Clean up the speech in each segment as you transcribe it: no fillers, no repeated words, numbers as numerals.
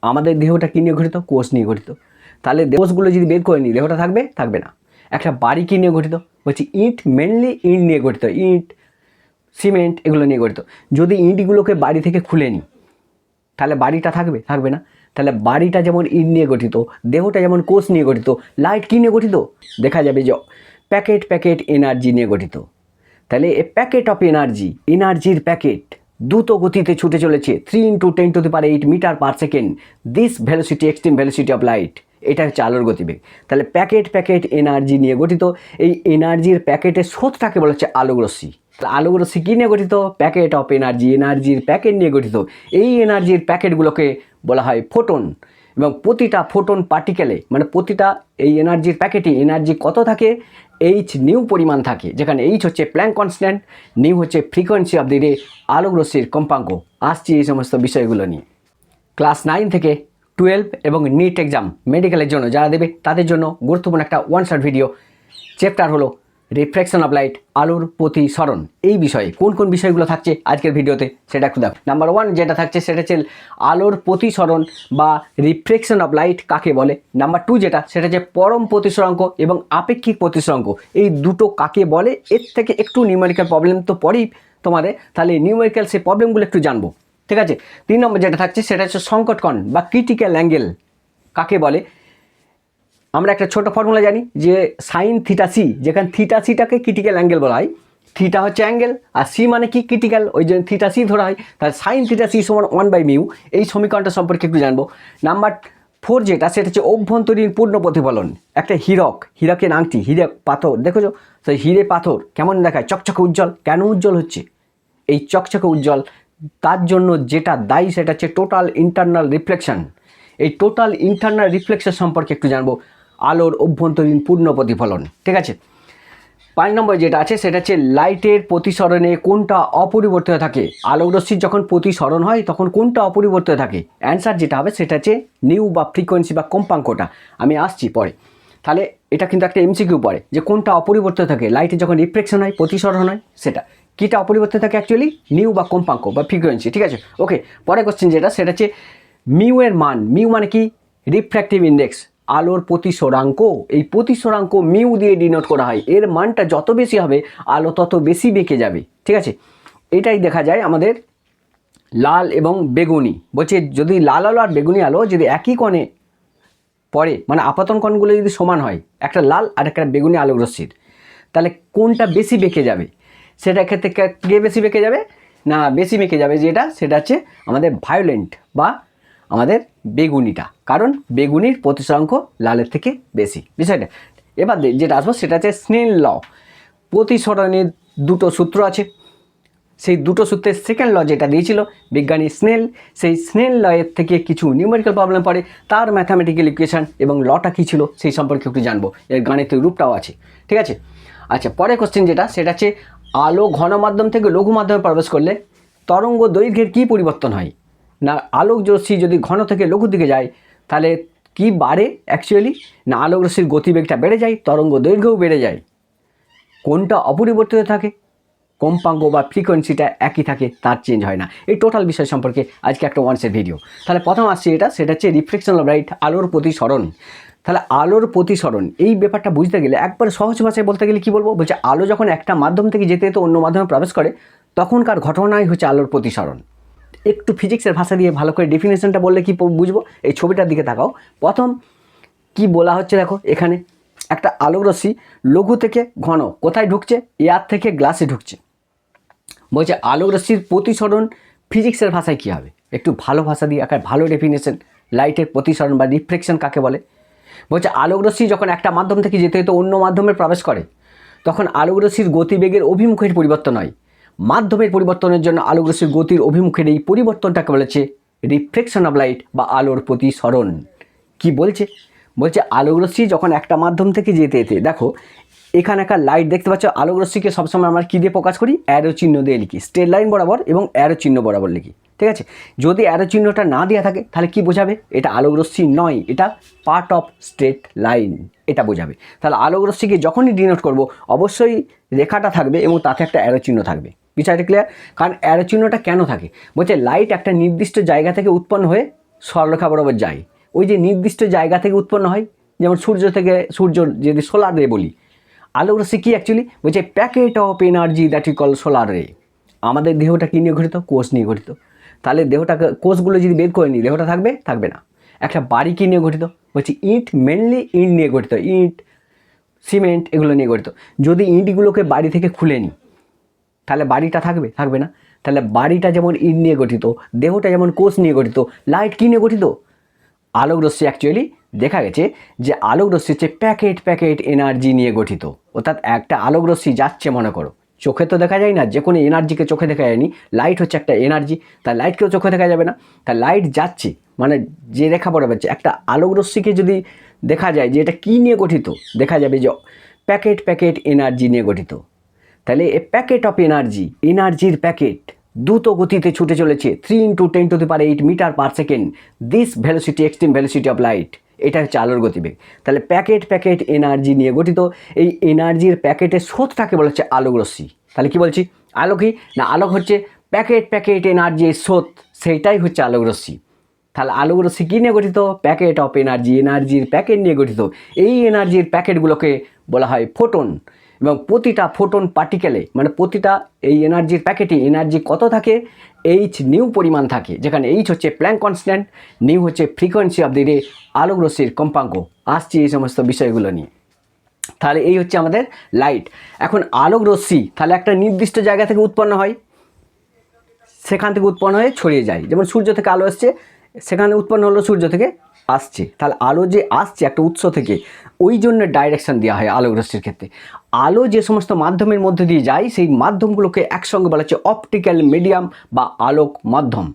আমাদের দেহটা কী নিয়ে গঠিত? কোষ নিয়ে গঠিত। তাহলে কোষগুলো যদি বের করে নিই দেহটা থাকবে? থাকবে না। একটা বাড়ি কী নিয়ে গঠিত? বলছি ইট, মেনলি ইট নিয়ে গঠিত, ইট সিমেন্ট এগুলো নিয়ে গঠিত। যদি ইটগুলোকে বাড়ি থেকে খুলে নিই তাহলে বাড়িটা থাকবে? থাকবে না। তাহলে বাড়িটা যেমন ইট নিয়ে গঠিত, দেহটা যেমন কোষ নিয়ে গঠিত, লাইট কী নিয়ে গঠিত? দেখা যাবে যে প্যাকেট এনার্জি নিয়ে গঠিত। তাহলে এ প্যাকেট অফ এনার্জি, এনার্জির প্যাকেট দ্রুত গতিতে ছুটে চলেছে 3 × 10⁸ metre per second, this velocity extreme velocity of light. এটা হচ্ছে আলোর গতিবেগ। তাহলে প্যাকেট এনার্জি নিয়ে গঠিত। এই এনার্জির প্যাকেটের স্রোতটাকে বলা হচ্ছে আলোক রশ্মি। আলোক রশ্মি কী নিয়ে গঠিত? প্যাকেট অফ এনার্জি, এনার্জির প্যাকেট নিয়ে গঠিত। এই এনার্জির প্যাকেটগুলোকে বলা হয় ফোটন। এবং প্রতিটা ফোটন পার্টিকেলে মানে প্রতিটা এই এনার্জির প্যাকেটে এনার্জি কত থাকে? এইচ নিউ পরিমাণ থাকে, যেখানে এইচ হচ্ছে প্ল্যাঙ্ক কনস্ট্যান্ট, নিউ হচ্ছে ফ্রিকোয়েন্সি অফ দি রে, আলোক রশ্মির কম্পাঙ্ক। আসছি এই সমস্ত বিষয়গুলো নিয়ে। ক্লাস 9 থেকে 12 এবং নিট এক্সাম মেডিকেলের জন্য যারা দেবে তাদের জন্য গুরুত্বপূর্ণ একটা ওয়ান শট ভিডিও। চ্যাপ্টার হলো রিফ্লেকশন অফ লাইট, আলোর প্রতিসরণ। এই বিষয়ে কোন কোন বিষয়গুলো থাকছে আজকের ভিডিওতে সেটা একটু দেখো। নাম্বার 1 যেটা থাকছে সেটা হচ্ছে আলোর প্রতিসরণ বা রিফ্লেকশন অফ লাইট কাকে বলে। নাম্বার 2 যেটা সেটা হচ্ছে পরম প্রতিসরাঙ্ক এবং আপেক্ষিক প্রতিসরাঙ্ক, এই দুটো কাকে বলে। এর থেকে একটু নিউমেরিক্যাল প্রবলেম তো পড়েই তোমাদের, তাহলে নিউমেরিক্যাল সেই প্রবলেমগুলো একটু জানবো। ঠিক আছে। 3 নম্বর যেটা থাকছে সেটা হচ্ছে সংকটকণ বা ক্রিটিক্যাল অ্যাঙ্গেল কাকে বলে। আমরা একটা ছোট ফর্মুলা জানি যে সাইন থিটা সি, যেখানে থিটা সিটাকে ক্রিটিক্যাল অ্যাঙ্গেল বলা হয়। থিটা হচ্ছে অ্যাঙ্গেল আর সি মানে কি? ক্রিটিক্যাল, ওই জন্য থিটা সি ধরা হয়। তাহলে সাইন থিটা সি সমান 1/μ। এই সমীকরণটা সম্পর্কে একটু জানবো। নাম্বার 4 যেটা সেটা হচ্ছে অভ্যন্তরীণ পূর্ণ প্রতিফলন। একটা হীরকের আংটি, হীরে পাথর দেখেছো, সেই হীরে পাথর কেমন দেখায়? চকচকে উজ্জ্বল। কেন উজ্জ্বল হচ্ছে? এই চকচকে উজ্জ্বল তার জন্য যেটা দায়ী সেটা হচ্ছে টোটাল ইন্টারনাল রিফ্লেকশন। এই টোটাল ইন্টারনাল রিফ্লেকশন সম্পর্কে একটু জানবো, আলোর অভ্যন্তরীণ পূর্ণ প্রতিফলন। ঠিক আছে। 5 নম্বর যেটা আছে সেটা হচ্ছে লাইটের প্রতিসরণে কোনটা অপরিবর্তিত থাকে। আলোক রশ্মির যখন প্রতিসরণ হয় তখন কোনটা অপরিবর্তিত থাকে? অ্যান্সার যেটা হবে সেটা হচ্ছে নিউ বা ফ্রিকোয়েন্সি বা কম্পাঙ্কটা। আমি আসছি পরে। তাহলে এটা কিন্তু একটা এমসিকিউ পড়ে যে কোনটা অপরিবর্তিত থাকে লাইটে যখন রিফ্লেকশন হয়, প্রতিসরণ হয়, সেটা কীটা অপরিবর্তিত থাকে? অ্যাকচুয়ালি নিউ বা কম্পাঙ্ক বা ফ্রিকোয়েন্সি। ঠিক আছে। ওকে, পরের কোশ্চেন যেটা সেটা হচ্ছে মিউ এর মান। মিউ মানে কি? রিফ্র্যাক্টিভ ইন্ডেক্স, আলোর প্রতিসরাঙ্ক। এই প্রতিসরাঙ্ক মিউ দিয়ে ডিনোট করা হয়। এর মানটা যত বেশি হবে আলো তত বেশি বেঁকে যাবে। ঠিক আছে। এটাই দেখা যায় আমাদের লাল এবং বেগুনি। বলছে যদি লাল আলো আর বেগুনি আলো যদি একই কোণে পড়ে, মানে আপাতন কোণগুলো যদি সমান হয়, একটা লাল আর একটা বেগুনি আলোক রশ্মির, তাহলে কোনটা বেশি বেঁকে যাবে? সেটা ক্ষেত্রে কে বেশি বেঁকে যাবে? না, বেশি বেঁকে যাবে যেটা সেটা হচ্ছে আমাদের ভায়োলেন্ট বা আমাদের বেগুনিটা, কারণ বেগুনির প্রতিসরাঙ্ক লালের থেকে বেশি। বিষয়টা এবার যেটা আসবো সেটা হচ্ছে স্নেল ল। প্রতিসরণের দুটো সূত্র আছে, সেই দুটো সূত্রের সেকেন্ড ল যেটা দিয়েছিল বিজ্ঞানী স্নেল, সেই স্নেল লয়ের থেকে কিছু নিউমেরিক্যাল প্রবলেম পড়ে, তার ম্যাথামেটিক্যাল ইকুয়েশন এবং লটা কী ছিল সেই সম্পর্কে একটু জানবো। এর গাণিতিক রূপটাও আছে। ঠিক আছে। আচ্ছা, পরের কোশ্চেন যেটা সেটা হচ্ছে আলো ঘন মাধ্যম থেকে লঘু মাধ্যমে প্রবেশ করলে তরঙ্গ দৈর্ঘ্যের কী পরিবর্তন হয়? না, আলোক রশ্মি যদি ঘন থেকে লঘুর দিকে যায় তাহলে কি বাড়ে অ্যাকচুয়ালি? না, আলোক রশ্মির গতিবেগটা বেড়ে যায়, তরঙ্গ দৈর্ঘ্যও বেড়ে যায়। কোনটা অপরিবর্তিত থাকে? কম্পাঙ্ক বা ফ্রিকোয়েন্সিটা একই থাকে, তার চেঞ্জ হয় না। এই টোটাল বিষয় সম্পর্কে আজকে একটা ওয়ান্সের ভিডিও। তাহলে প্রথম আসছে সেটা হচ্ছে রিফ্লেকশন অফ লাইট, আলোর প্রতিসরণ। তাহলে আলোর প্রতিসরণ এই ব্যাপারটা বুঝতে গেলে একবার সহজ ভাষায় বলতে গেলে কী বলবো? বলছে আলো যখন একটা মাধ্যম থেকে যেতে যেতে অন্য মাধ্যমে প্রবেশ করে তখনকার ঘটনাই হচ্ছে আলোর প্রতিসরণ। একটু ফিজিক্সের ভাষা দিয়ে ভালো করে ডেফিনেশনটা বললে কি বুঝবো? এই ছবিটার দিকে তাকাও। প্রথম কি বলা হচ্ছে দেখো, এখানে একটা আলোক রশ্মি লঘু থেকে ঘন কোথায় ঢুকছে? এয়ার থেকে গ্লাসে ঢুকছে। বলছে আলোক রশ্মির প্রতিসরণ ফিজিক্সের ভাষায় কী হবে? একটু ভালো ভাষা দিয়ে একটা ভালো ডেফিনেশন, লাইটের প্রতিসরণ বা রিফ্লেকশন কাকে বলে? বলছে আলোক রশ্মি যখন একটা মাধ্যম থেকে যেতে যেতে অন্য মাধ্যমে প্রবেশ করে তখন আলোক রশ্মির গতিবেগের অভিমুখের পরিবর্তন হয়। মাধ্যমের পরিবর্তনের জন্য আলোক রশ্মির গতির অভিমুখের এই পরিবর্তনটাকে বলেছে রিফ্লেকশন অফ লাইট বা আলোর প্রতিসরণ। কি বলছে? বলছে আলোক রশ্মি যখন একটা মাধ্যম থেকে যেতে যেতে, দেখো এখানে একটা লাইট দেখতে পাচ্ছ, আলোক রশ্মিকে সবসময় আমরা কী দিয়ে প্রকাশ করি? অ্যারো চিহ্ন দিয়ে লিখি, স্ট্রেট লাইন বরাবর এবং অ্যারো চিহ্ন বরাবর লিখি। ঠিক আছে। যদি অ্যারো চিহ্নটা না দেওয়া থাকে তাহলে কি বোঝাবে? এটা আলোক রশ্মি নয়, এটা পার্ট অফ স্ট্রেট লাইন, এটা বোঝাবে। তাহলে আলোক রশ্মিকে যখনই ডিনোট করব অবশ্যই রেখাটা থাকবে এবং তাতে একটা অ্যারো চিহ্ন থাকবে। বিষয়টা ক্লিয়ার? কারণ অ্যারো চিহ্নটা কেন থাকে? বলছে লাইট একটা নির্দিষ্ট জায়গা থেকে উৎপন্ন হয়ে সরলরেখা বরাবর যায়, ওই যে নির্দিষ্ট জায়গা থেকে উৎপন্ন হয়, যেমন সূর্য থেকে, সূর্য যদি সোলার রে বলি, আলোক রশ্মি কি অ্যাকচুয়ালি বলছে packet of energy that you call solar ray. আমাদের দেহটা কী নিয়ে গঠিত? কোষ নিয়ে গঠিত। তাহলে দেহটাকে, কোষগুলো যদি বের করে নিই, দেহটা থাকবে? থাকবে না। একটা বাড়ি কী নিয়ে গঠিত? বলছি ইট, মেনলি ইট নিয়ে গঠিত, ইট সিমেন্ট এগুলো নিয়ে গঠিত। যদি ইটগুলোকে বাড়ি থেকে খুলে নিই, তাহলে বাড়িটা থাকবে? থাকবে না। তাহলে বাড়িটা যেমন ইট নিয়ে গঠিত, দেহটা যেমন কোষ নিয়ে গঠিত, লাইট কী নিয়ে গঠিত? আলোক রশ্মি। অ্যাকচুয়ালি দেখা গেছে যে আলোক রশ্মি হচ্ছে প্যাকেট এনার্জি নিয়ে গঠিত। অর্থাৎ একটা আলোক রশ্মি যাচ্ছে, মনে করো চোখে তো দেখা যায় না, যে কোনো এনার্জিকে চোখে দেখা যায়নি, লাইট হচ্ছে একটা এনার্জি, তাই লাইটকেও চোখে দেখা যাবে না। তাই লাইট যাচ্ছে মানে যে রেখা বরাবর যাচ্ছে, একটা আলোক রশ্মিকে যদি দেখা যায় যে এটা কী নিয়ে গঠিত, দেখা যাবে যে প্যাকেট এনার্জি নিয়ে গঠিত। তাহলে এ প্যাকেট অফ এনার্জি, এনার্জির প্যাকেট দ্রুত গতিতে ছুটে চলেছে 3 × 10⁸ metre per second, this velocity extreme velocity of light. এটা হচ্ছে আলোর গতিবেগ। তাহলে প্যাকেট এনার্জি নিয়ে গঠিত। এই এনার্জির প্যাকেটের স্রোতটাকে বলা হচ্ছে আলোক রশ্মি। তাহলে কি বলছি? আলো কি না, আলোক হচ্ছে প্যাকেট এনার্জির স্রোত, সেইটাই হচ্ছে আলোক রশ্মি। তাহলে আলোক রশ্মি কী নিয়ে গঠিত? প্যাকেট অফ এনার্জি, এনার্জির প্যাকেট নিয়ে গঠিত। এই এনার্জির প্যাকেটগুলোকে বলা হয় ফোটন। এবং প্রতিটা ফোটন পার্টিকেলে, মানে প্রতিটা এই এনার্জির প্যাকেটে এনার্জি কত থাকে? এইচ নিউ পরিমাণ থাকে, যেখানে এইচ হচ্ছে প্ল্যাঙ্ক কনস্ট্যান্ট, নিউ হচ্ছে ফ্রিকোয়েন্সি অফ দি রে, আলোক রশ্মির কম্পাঙ্ক। আসছি এই সমস্ত বিষয়গুলো নিয়ে। তাহলে এই হচ্ছে আমাদের লাইট। এখন আলোক রশ্মি তাহলে একটা নির্দিষ্ট জায়গা থেকে উৎপন্ন হয়, সেখান থেকে উৎপন্ন হয়ে ছড়িয়ে যায়। যেমন সূর্য থেকে আলো আসছে, সেখানে উৎপন্ন হলো, সূর্য থেকে আসছে। তাহলে আলো যে আসছে একটা উৎস থেকে, ওই জন্য ডাইরেকশন দেওয়া হয় আলোক রশ্মির ক্ষেত্রে। আলো যে সমস্ত মাধ্যমের মধ্যে দিয়ে যায়, সেই মাধ্যমগুলোকে একসঙ্গে বলা হচ্ছে অপটিক্যাল মিডিয়াম বা আলোক মাধ্যম।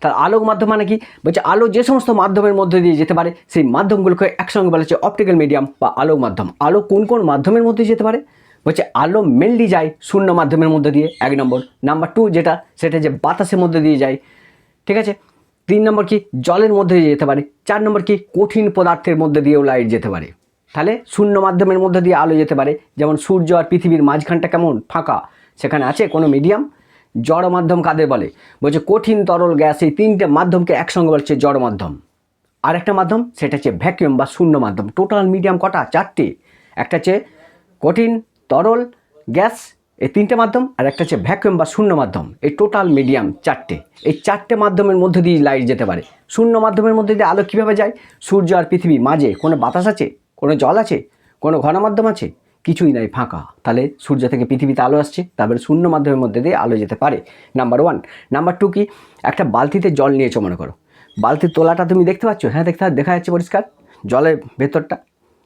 তার আলোক মাধ্যম মানে কি? বলছে আলো যে সমস্ত মাধ্যমের মধ্যে দিয়ে যেতে পারে, সেই মাধ্যমগুলোকে একসঙ্গে বলা হচ্ছে অপটিক্যাল মিডিয়াম বা আলোক মাধ্যম। আলো কোন কোন মাধ্যমের মধ্যে যেতে পারে? বলছে আলো মেনলি যায় শূন্য মাধ্যমের মধ্যে দিয়ে, 1 নম্বর। নাম্বার 2 যেটা, সেটা যে বাতাসের মধ্যে দিয়ে যায়, ঠিক আছে। 3 নম্বর কি? জলের মধ্যে দিয়ে যেতে পারে। 4 নম্বর কি? কঠিন পদার্থের মধ্যে দিয়েও লাইট যেতে পারে। তাহলে শূন্য মাধ্যমের মধ্যে দিয়ে আলো যেতে পারে, যেমন সূর্য আর পৃথিবীর মাঝখানটা কেমন ফাঁকা, সেখানে আছে কোনো মিডিয়াম। জড় মাধ্যম কাদের বলে? বলছে কঠিন, তরল, গ্যাস, এই 3টে মাধ্যমকে একসঙ্গে বলছে জড় মাধ্যম। আর একটা মাধ্যম, সেটা হচ্ছে ভ্যাকুয়াম বা শূন্য মাধ্যম। টোটাল মিডিয়াম কটা? 4টে। একটা হচ্ছে কঠিন, তরল, গ্যাস, এই 3টে মাধ্যম, আর একটা হচ্ছে ভ্যাকুয়াম বা শূন্য মাধ্যম। এই টোটাল মিডিয়াম 4টে। এই 4টে মাধ্যমের মধ্যে দিয়ে লাইট যেতে পারে। শূন্য মাধ্যমের মধ্যে দিয়ে আলো কীভাবে যায়? সূর্য আর পৃথিবী মাঝে কোনো বাতাস আছে? কোনো জল আছে? কোনো ঘন মাধ্যম আছে? কিছুই নাই, ফাঁকা। তাহলে সূর্য থেকে পৃথিবীতে আলো আসছে, তারপরে শূন্য মাধ্যমের মধ্যে দিয়ে আলো যেতে পারে। নাম্বার 1। নাম্বার 2 কি? একটা বালতিতে জল নিয়েছো মনে করো, বালতির তলাটা তুমি দেখতে পাচ্ছ? হ্যাঁ, দেখা যাচ্ছে পরিষ্কার। জলের ভেতরটা,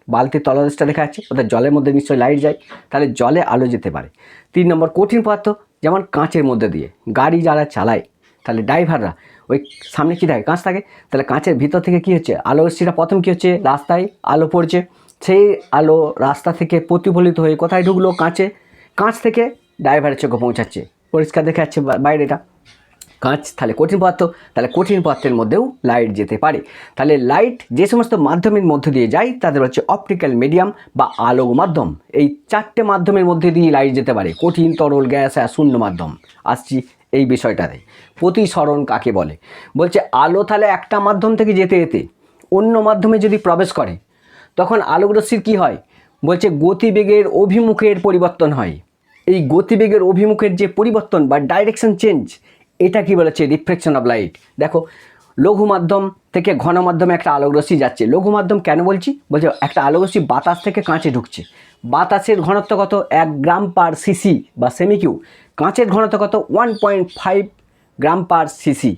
বালতির তলদেশটা দেখা যাচ্ছে, ওদের জলের মধ্যে নিশ্চয়ই লাইট যায়, তাহলে জলে আলো যেতে পারে। 3 নম্বর, কঠিন পদার্থ, যেমন কাঁচের মধ্যে দিয়ে। গাড়ি যারা চালায়, তাহলে ড্রাইভাররা, ওই সামনে কী থাকে? কাঁচ থাকে। তাহলে কাঁচের ভিতর থেকে কী হচ্ছে? আলো রশ্মিটা প্রথম কী হচ্ছে? রাস্তায় আলো পড়ছে, সেই আলো রাস্তা থেকে প্রতিফলিত হয়ে কোথায় ঢুকলো? কাঁচে। কাঁচ থেকে ড্রাইভারের চোখে পৌঁছাচ্ছে, পরিষ্কার দেখা যাচ্ছে বাইরেটা, কাঁচ। তাহলে কঠিন পদার্থ, তাহলে কঠিন পদার্থের মধ্যেও লাইট যেতে পারে। তাহলে লাইট যে সমস্ত মাধ্যমের মধ্যে দিয়ে যায়, তাদের হচ্ছে অপটিক্যাল মিডিয়াম বা আলোক মাধ্যম। এই 4টে মাধ্যমের মধ্যে দিয়ে লাইট যেতে পারে, কঠিন, তরল, গ্যাস আর শূন্য মাধ্যম। আসছি এই বিষয়টাতে। প্রতিসরণ কাকে বলে? বলছে আলো তাহলে একটা মাধ্যম থেকে যেতে যেতে অন্য মাধ্যমে যদি প্রবেশ করে, তখন আলোক রশ্মির কী হয়? বলছে গতিবেগের অভিমুখের পরিবর্তন হয়। এই গতিবেগের অভিমুখের যে পরিবর্তন বা ডাইরেকশন চেঞ্জ, এটা কি বলেছে? Reflection of light. দেখো, লঘু মাধ্যম থেকে ঘন মাধ্যমে একটা আলোক রশ্মি যাচ্ছে। লঘু মাধ্যম কেন বলছি? বলছে একটা আলোক রশ্মি বাতাস থেকে কাঁচে ঢুকছে, বাতাসের ঘনত্ব কত? 1 গ্রাম পার সিসি বা সেমিকিউ। কাঁচের ঘনত্ব কত? 1.5 গ্রাম পার সিসি।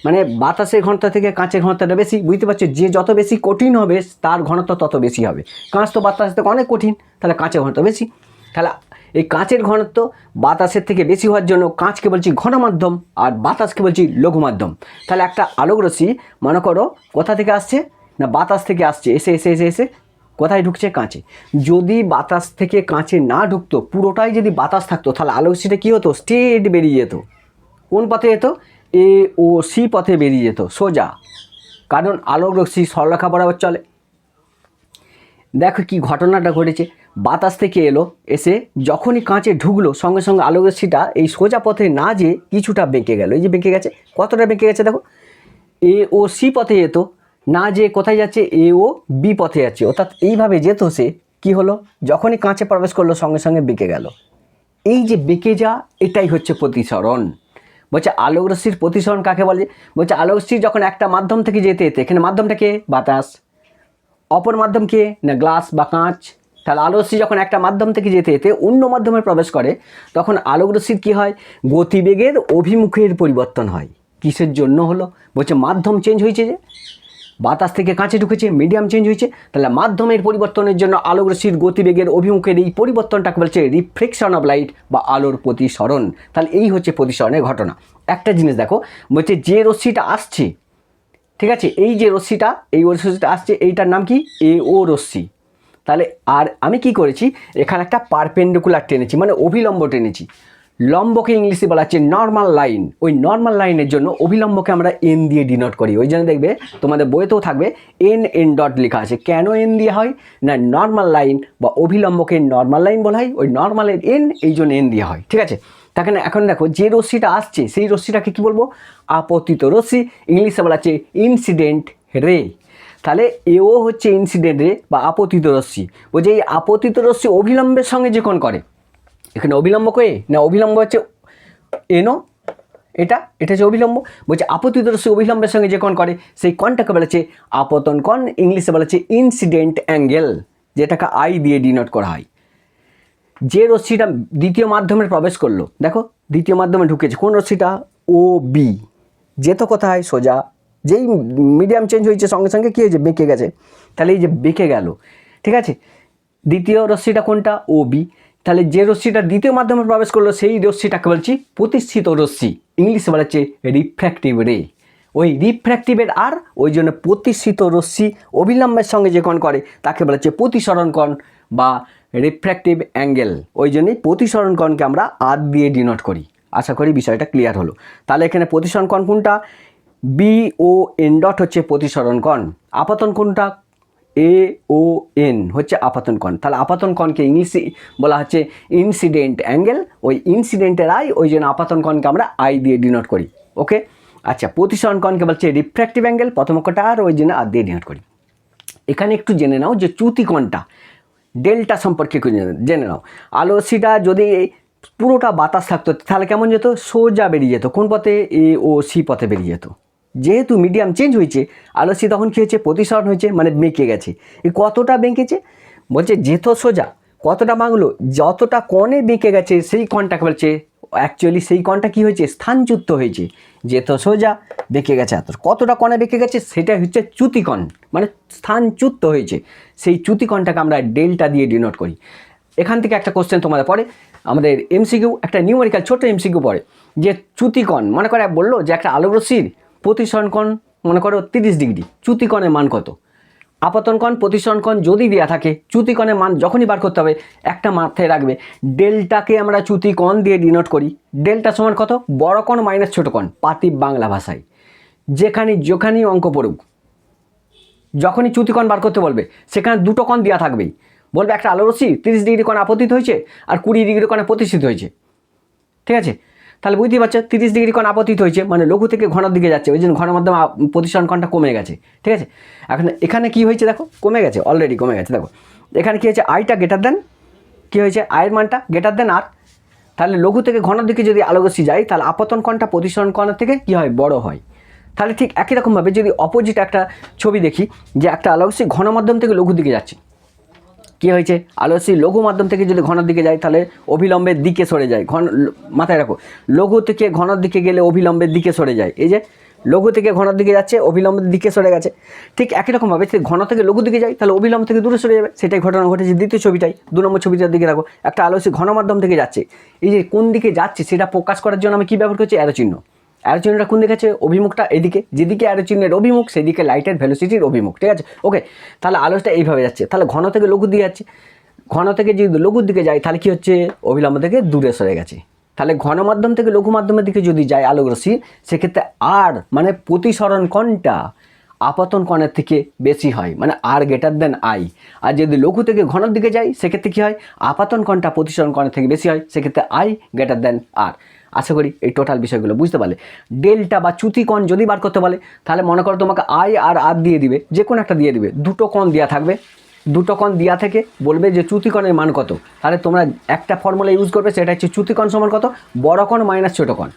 মানে বাতাসের ঘনত্ব থেকে কাঁচের ঘনত্বটা বেশি। বুঝতে পারছো? যে যত বেশি কঠিন হবে, তার ঘনত্ব তত বেশি হবে। কাঁচ তো বাতাস থেকে অনেক কঠিন, তাহলে কাঁচের ঘনত্ব বেশি। তাহলে এই কাঁচের ঘনত্ব বাতাসের থেকে বেশি হওয়ার জন্য কাঁচকে বলছি ঘন মাধ্যম, আর বাতাসকে বলছি লঘু মাধ্যম। তাহলে একটা আলোক রশ্মি মনে করো কোথা থেকে আসছে? না, বাতাস থেকে আসছে, এসে এসে এসে এসে কোথায় ঢুকছে? কাঁচে। যদি বাতাস থেকে কাঁচে না ঢুকতো, পুরোটাই যদি বাতাস থাকতো, তাহলে আলোক রশ্মিটা কী হতো? স্ট্রেট বেরিয়ে যেত। কোন পথে যেত? এ ও সি পথে বেরিয়ে যেত সোজা, কারণ আলোক রশ্মি সরলরেখা বরাবর চলে। দেখো কি ঘটনাটা ঘটেছে। বাতাস থেকে এলো, এসে যখনই কাঁচে ঢুকলো, সঙ্গে সঙ্গে আলোক রশ্মিটা এই সোজা পথে না যেয়ে কিছুটা বেঁকে গেল। এই যে বেঁকে গেছে, কতটা বেঁকে গেছে দেখো, এ ও সি পথে যেত, না যে কোথায় যাচ্ছে এ ও বি পথে যাচ্ছে, অর্থাৎ এইভাবে যেত সে, কি হলো যখনই কাঁচে প্রবেশ করলো সঙ্গে সঙ্গে বেঁকে গেল। এই যে বেঁকে যা, এটাই হচ্ছে প্রতিসরণ। বলছে আলোক রশ্মির প্রতিসরণ কাকে বলে? বলছে আলোক রশ্মি যখন একটা মাধ্যম থেকে যেতে যেতে, এখানে মাধ্যমটা কে? বাতাস। অপর মাধ্যম কে? না গ্লাস বা কাঁচ। তাহলে আলোক রশ্মি যখন একটা মাধ্যম থেকে যেতে যেতে অন্য মাধ্যমে প্রবেশ করে, তখন আলোক রশ্মির কী হয়? গতিবেগের অভিমুখের পরিবর্তন হয়। কিসের জন্য হলো? বলছে মাধ্যম চেঞ্জ হয়েছে, যে বাতাস থেকে কাঁচে ঢুকেছে, মিডিয়াম চেঞ্জ হয়েছে, তাহলে মাধ্যমের পরিবর্তনের জন্য আলোক রশ্মির গতিবেগের অভিমুখের এই পরিবর্তনটাকে বলছে রিফ্লেকশন অফ লাইট বা আলোর প্রতিসরণ। তাহলে এই হচ্ছে প্রতিসরণের ঘটনা। একটা জিনিস দেখো, বলছে যে রশ্মিটা আসছে, ঠিক আছে, এই যে রশ্মিটা, এই রশ্মিটা আসছে, এইটার নাম কি? এ ও রশ্মি। তাহলে আর আমি কি করেছি, এখানে একটা পারপেন্ডিকুলার টেনেছি, মানে অভিলম্ব টেনেছি। লম্বকে ইংলিশে বলা হচ্ছে নর্মাল লাইন। ওই নর্মাল লাইনের জন্য অভিলম্বকে আমরা এন দিয়ে ডিনোট করি। ওই জন্য দেখবে তোমাদের বইতেও থাকবে এন ডট লেখা আছে। কেন এন দিয়ে হয়? না নর্মাল লাইন বা অভিলম্বকে নর্মাল লাইন বলা হয়, ওই নর্মালের এন, এই জন্য এন দিয়ে হয়, ঠিক আছে। তাকে এখন দেখো যে রশ্মিটা আসছে সেই রশ্মিটাকে কি বলবো? আপতিত রশ্মি, ইংলিশে বলা হচ্ছে ইনসিডেন্ট রে। তাহলে এও হচ্ছে ইনসিডেন্ট রে বা আপতিত রশ্মি। বলছে এই আপতিত রশ্মি অভিলম্বের সঙ্গে যে কোণ করে, এখানে অবিলম্ব কে? না অবিলম্ব হচ্ছে এনো, এটা হচ্ছে অবিলম্ব। বলছে আপতিত রশ্মি অবিলম্বের সঙ্গে যে কোণ করে সেই কোণটাকে বলেছে আপতন কোণ, ইংলিশে বলেছে ইনসিডেন্ট অ্যাঙ্গেল, যেটাকে আই দিয়ে ডিনোট করা হয়। যে রশ্মিটা দ্বিতীয় মাধ্যমে প্রবেশ করলো, দেখো দ্বিতীয় মাধ্যমে ঢুকেছে, কোন রশ্মিটা? ও বি। যেত কোথায়? সোজা। যেই মিডিয়াম চেঞ্জ হয়েছে সঙ্গে সঙ্গে কী হয়েছে? বেঁকে গেছে। তাহলে এই যে বেঁকে গেল, ঠিক আছে, দ্বিতীয় রশ্মিটা কোনটা? ও বি। তাহলে যে রশ্মিটা দ্বিতীয় মাধ্যমে প্রবেশ করলো সেই রশ্মিটাকে বলছি প্রতিষ্ঠিত রশ্মি, ইংলিশে বলা হচ্ছে রিফ্র্যাক্টিভ রে। ওই রিফ্র্যাক্টিভের আর ওই জন্য প্রতিষ্ঠিত রশ্মি অবিলম্বের সঙ্গে যে কোণ করে তাকে বলা হচ্ছে প্রতিসরণ কোণ বা রিফ্র্যাক্টিভ অ্যাঙ্গেল। ওই জন্যই প্রতিসরণ কোণকে আমরা আর দিয়ে ডিনোট করি। আশা করি বিষয়টা ক্লিয়ার হলো। তাহলে এখানে প্রতিসরণ কোণ কোনটা? বি ও এন ডট হচ্ছে প্রতিসরণ কোণ। আপতন কোনটা? এ ও এন হচ্ছে আপতন কোণ। তাহলে আপতন কোণকে ইংলিশে বলা হচ্ছে ইনসিডেন্ট অ্যাঙ্গেল। ওই ইনসিডেন্টের আই, ওই জন্য আপতন কোণকে আমরা আই দিয়ে ডিনোট করি। ওকে, আচ্ছা, প্রতিসরণ কোণকে বলছে রিফ্র্যাক্টিভ অ্যাঙ্গেল, প্রথম অক্ষরটা আর, ওই জন্য আর দিয়ে ডিনোট করি। এখানে একটু জেনে নাও যে চ্যুতি কোণটা, ডেল্টা সম্পর্কে একটু জেনে নাও। আলো রশ্মিটা যদি পুরোটা বাতাস থাকতো তাহলে কেমন যেত? সোজা বেরিয়ে যেত। কোন পথে? এ ও সি পথে বেরিয়ে যেত। যেহেতু মিডিয়াম চেঞ্জ হয়েছে, আলো রশ্মি তখন কী হয়েছে? প্রতিসরণ হয়েছে, মানে বেঁকে গেছে। এই কতটা বেঁকেছে? বলছে যেত সোজা, কতটা বাংলো? যতটা কোণে বেঁকে গেছে সেই কোণটাকে বলছে, অ্যাকচুয়ালি সেই কোণটা কী হয়েছে? স্থানচ্যুত হয়েছে। যেত সোজা, বেঁকে গেছে এত, কতটা কোণে বেঁকে গেছে সেটাই হচ্ছে চ্যুতিকোণ, মানে স্থানচ্যুত হয়েছে। সেই চ্যুতিকোণটাকে আমরা ডেল্টা দিয়ে ডিনোট করি। এখান থেকে একটা কোশ্চেন তোমাদের পড়ে, আমাদের এমসিকিউ, একটা নিউমেরিক্যাল ছোট্ট এমসিকিউ পড়ে, যে চ্যুতিকোণ মনে করে বললো যে একটা আলোক রশ্মির প্রতিসরণ কোণ মনে করো 30 ডিগ্রি, চ্যুতিকোণের মান কত? আপতন কোণ, প্রতিসরণ কোণ যদি দেওয়া থাকে, চ্যুতিকোণের মান যখনই বার করতে হবে একটা মাথায় রাখবে, ডেল্টাকে আমরা চ্যুতিকোণ দিয়ে ডিনোট করি। ডেল্টা সমান কত? বড় কোণ মাইনাস ছোট কোণ, পাতিব বাংলা ভাষায়। যেখানেই অঙ্ক পড়ুক, যখনই চ্যুতিকোণ বার করতে বলবে সেখানে দুটো কোণ দেওয়া থাকবেই। বলবে একটা আলোক রশ্মি 30 ডিগ্রি কোণে আপতিত হয়েছে আর 20 ডিগ্রি কোণে প্রতিষ্ঠিত হয়েছে, ঠিক আছে। তাহলে বুঝতেই পারছো 30 ডিগ্রি কোণ আপতিত হয়েছে মানে লঘু থেকে ঘনর দিকে যাচ্ছে, ওই জন্য ঘনের মাধ্যমে প্রতিসরণ কোণটা কমে গেছে, ঠিক আছে। এখন এখানে কি হয়েছে দেখো, কমে গেছে, অলরেডি কমে গেছে। দেখো এখানে কী হয়েছে? আইটা গ্রেটার দেন, কী হয়েছে? আয়ের মানটা গ্রেটার দেন আর। তাহলে লঘু থেকে ঘনর দিকে যদি আলোক রশ্মি যায় তাহলে আপতন কোণটা প্রতিসরণ কোণের থেকে কী হয়? বড় হয়। তাহলে ঠিক একই রকমভাবে যদি অপোজিট একটা ছবি দেখি, যে একটা আলোক রশ্মি ঘন মাধ্যম থেকে লঘু দিকে যাচ্ছে, কী হয়েছে? আলোক রশ্মি লঘু মাধ্যম থেকে যদি ঘনর দিকে যায় তাহলে অভিলম্বের দিকে সরে যায়। মাথায় রাখো, লঘু থেকে ঘনর দিকে গেলে অভিলম্বের দিকে সরে যায়। এই যে লঘু থেকে ঘনর দিকে যাচ্ছে, অভিলম্বের দিকে সরে গেছে। ঠিক একই রকমভাবে যদি ঘন থেকে লঘু দিকে যায় তাহলে অভিলম্ব থেকে দূরে সরে যাবে। সেটাই ঘটনা ঘটেছে দ্বিতীয় ছবিটাই। 2 নম্বর ছবিটার দিকে রাখো, একটা আলোক রশ্মি ঘন মাধ্যম থেকে যাচ্ছে, এই যে কোন দিকে যাচ্ছে সেটা প্রকাশ করার জন্য আমি কী ব্যবহার করছি? অ্যারো চিহ্ন। অ্যারো চিহ্নটা কোন দিকে আছে? অভিমুখটা এদিকে, যেদিকে অ্যারো চিহ্নের অভিমুখ সেদিকে লাইটের ভেলোসিটির অভিমুখ, ঠিক আছে। ওকে, তাহলে আলোটা এইভাবে যাচ্ছে, তাহলে ঘন থেকে লঘু দিয়ে যাচ্ছে। ঘন থেকে যদি লঘুর দিকে যায় তাহলে কী হচ্ছে? অভিলম্ব থেকে দূরে সরে গেছে। তাহলে ঘন মাধ্যম থেকে লঘু মাধ্যমের দিকে যদি যায় আলোক রশ্মি, সেক্ষেত্রে আর মানে প্রতিসরণ কোণটা আপতন কোণের থেকে বেশি হয়, মানে আর গ্রেটার দেন আই। আর যদি লঘু থেকে ঘনের দিকে যায় সেক্ষেত্রে কী হয়? আপাতন কোণটা প্রতিসরণ কোণের থেকে বেশি হয়, সেক্ষেত্রে আই গ্রেটার দেন আর। আশা করি এই টোটাল বিষয়গুলো বুঝতে পারলে। ডেল্টা বা চ্যুতিকোণ যদি বার করতে বলে তাহলে মনে করো তোমাকে আই আর আর দিয়ে দিবে, যে কোনো একটা দিয়ে দিবে, দুটো কোণ দেওয়া থাকবে, দুটো কোণ দেওয়া থেকে বলবে যে চ্যুতিকোণের মান কত, তাহলে তোমরা একটা ফর্মুলা ইউজ করবে, সেটা হচ্ছে চ্যুতিকোণ সমান কত, বড় কোণ মাইনাস ছোট কোণ।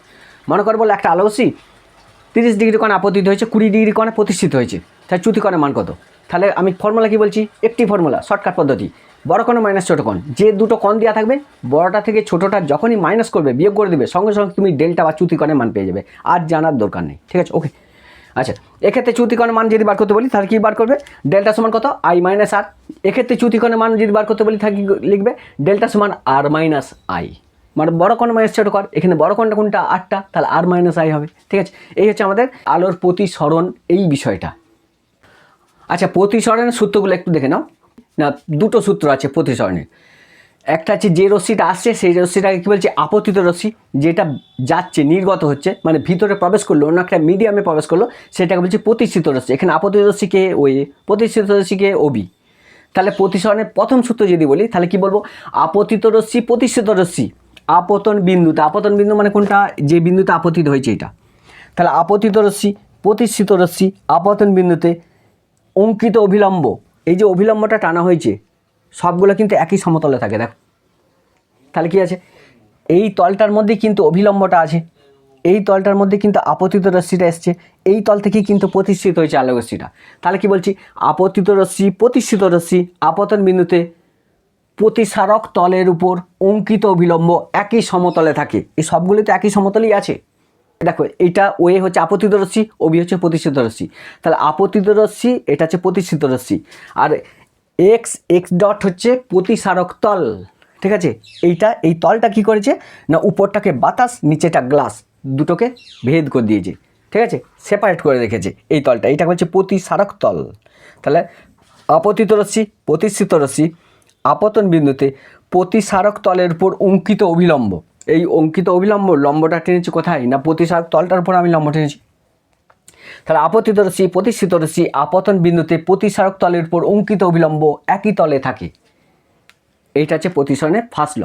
মনে করো বলে একটা আলোকরশ্মি 30 ডিগ্রি কোণে আপতিত হয়েছে, 20 ডিগ্রি কোণে প্রতিষ্ঠিত হয়েছে, তাহলে চ্যুতিকোণের মান কত। তাহলে আমি ফর্মুলা কি বলছি, একটি ফর্মুলা, শর্টকাট পদ্ধতি, বড় কোণ মাইনাস ছোট কোণ, যে দুটো কোণ দেওয়া থাকবে বড়টা থেকে ছোটোটা যখনই মাইনাস করবে, বিয়োগ করে দেবে, সঙ্গে সঙ্গে তুমি ডেল্টা বা চ্যুতিকোণের মান পেয়ে যাবে, আর জানার দরকার নেই। ঠিক আছে, ওকে। আচ্ছা, এক্ষেত্রে চ্যুতিকোণের মান যদি বার করতে বলি তাহলে কী বার করবে, ডেল্টা সমান কত, আই মাইনাস আর। এক্ষেত্রে চ্যুতিকোণের মান যদি বার করতে বলি তাহলে লিখবে ডেল্টা সমান আর মাইনাস আই, মানে বড় কোণ মাইনাস ছোটো কোণ, এখানে বড় কোণটা কোনটা, আটটা, তাহলে আর মাইনাস আই হবে। ঠিক আছে, এই হচ্ছে আমাদের আলোর প্রতিসরণ এই বিষয়টা। আচ্ছা, প্রতিসরণের সূত্রগুলো একটু দেখে নাও না। দুটো সূত্র আছে প্রতিসরণের, একটা হচ্ছে যে রশ্মিটা আসছে সেই রশ্মিটাকে কী বলছে, আপতিত রশ্মি, যেটা যাচ্ছে নির্গত হচ্ছে, মানে ভিতরে প্রবেশ করলো, অন্য একটা মিডিয়ামে প্রবেশ করলো, সেটাকে বলছে প্রতিষ্ঠিত রশ্মি। এখানে আপতিত রশ্মিকে ওই, প্রতিষ্ঠিত রশ্মিকে ওবি। তাহলে প্রতিসরণের প্রথম সূত্র যদি বলি তাহলে কি বলবো, আপতিত রশ্মি প্রতিষ্ঠিত রশ্মি আপতন বিন্দুতে, আপতন বিন্দু মানে কোনটা, যে বিন্দুতে আপতিত হয়েছে এটা, তাহলে আপতিত রশ্মি প্রতিষ্ঠিত রশ্মি আপতন বিন্দুতে অঙ্কিত অভিলম্ব, এই যে অভিলম্বটা টানা হয়েছে সবগুলো কিন্তু একই সমতলে থাকে। দেখো তাহলে কি আছে, এই তলটার মধ্যে কিন্তু অভিলম্বটা আছে, এই তলটার মধ্যে কিন্তু আপতিত রশ্মিটা এসছে, এই তল থেকেই কিন্তু প্রতিষ্ঠিত হয়েছে আলোকরশ্মিটা। তাহলে কি বলছি, আপতিত রশ্মি প্রতিষ্ঠিত রশ্মি আপতন বিন্দুতে প্রতিসারক তলের উপর অঙ্কিত অভিলম্ব একই সমতলে থাকে, এই সবগুলিতে একই সমতলেই আছে। দেখো এইটা ওয়ে হচ্ছে আপতিত রশ্মি, ওবি হচ্ছে প্রতিষ্ঠিত রশ্মি, তাহলে আপতিত রশ্মি এটা হচ্ছে প্রতিষ্ঠিত রশ্মি, আর এক্স এক্স ডট হচ্ছে প্রতিসারক তল। ঠিক আছে, এইটা এই তলটা কি করেছে না, উপরটাকে বাতাস নিচেটা গ্লাস, দুটোকে ভেদ করে দিয়েছে। ঠিক আছে, সেপারেট করে রেখেছে এই তলটা, এইটা হচ্ছে প্রতিসারক তল। তাহলে আপতিত রশ্মি প্রতিষ্ঠিত রশ্মি আপতন বিন্দুতে প্রতিসারক তলের উপর অঙ্কিত অভিলম্ব, এই অঙ্কিত অভিলম্ব, লম্বটা টেনেছি কোথায় না, প্রতিসারক তলটার উপর আমি লম্ব টেনেছি। তাহলে আপতিত রশ্মি প্রতিষ্ঠিত রশ্মি আপতন বিন্দুতে প্রতিসারক তলের উপর অঙ্কিত অভিলম্ব একই তলে থাকে। এইটা হচ্ছে প্রতিসরণের ফার্স্ট ল।